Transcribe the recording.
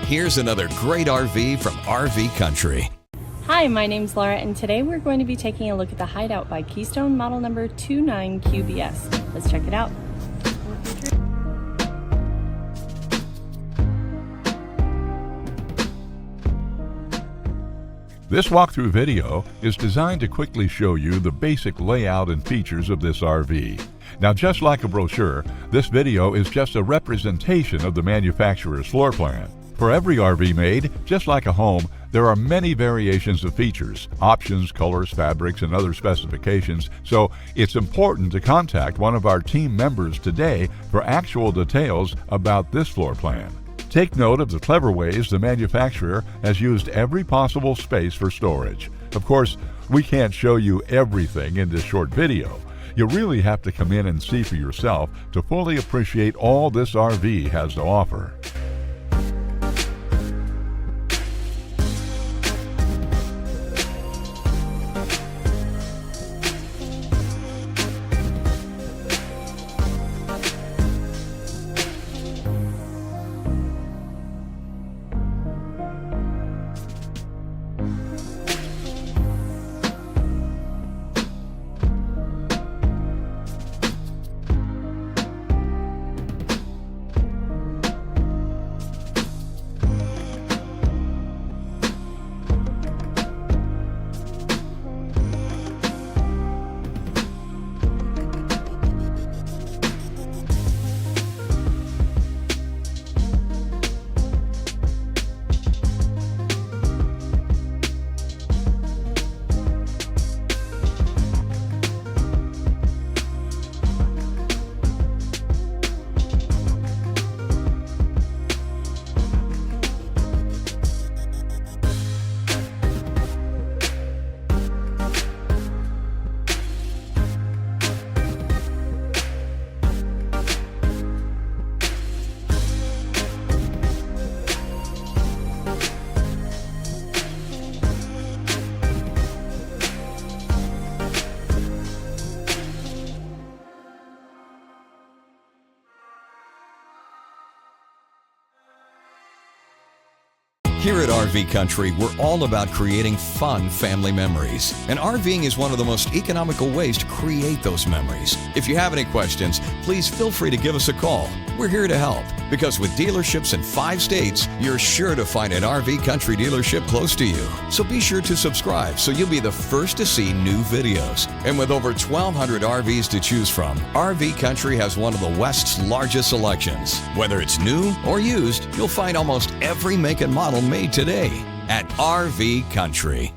Here's another great RV from RV Country. Hi, my name's Laura, and today we're going to be taking a look at the Hideout by Keystone model number 29QBS. Let's check it out. This walkthrough video is designed to quickly show you the basic layout and features of this RV. Now, just like a brochure, this video is just a representation of the manufacturer's floor plan. For every RV made, just like a home, there are many variations of features, options, colors, fabrics, and other specifications, so it's important to contact one of our team members today for actual details about this floor plan. Take note of the clever ways the manufacturer has used every possible space for storage. Of course, we can't show you everything in this short video. You really have to come in and see for yourself to fully appreciate all this RV has to offer. Here at RV Country, we're all about creating fun family memories. And RVing is one of the most economical ways to create those memories. If you have any questions, please feel free to give us a call. We're here to help, because with dealerships in 5 states, you're sure to find an RV Country dealership close to you. So be sure to subscribe so you'll be the first to see new videos. And with over 1,200 RVs to choose from, RV Country has one of the West's largest selections. Whether it's new or used, you'll find almost every make and model made today at RV Country.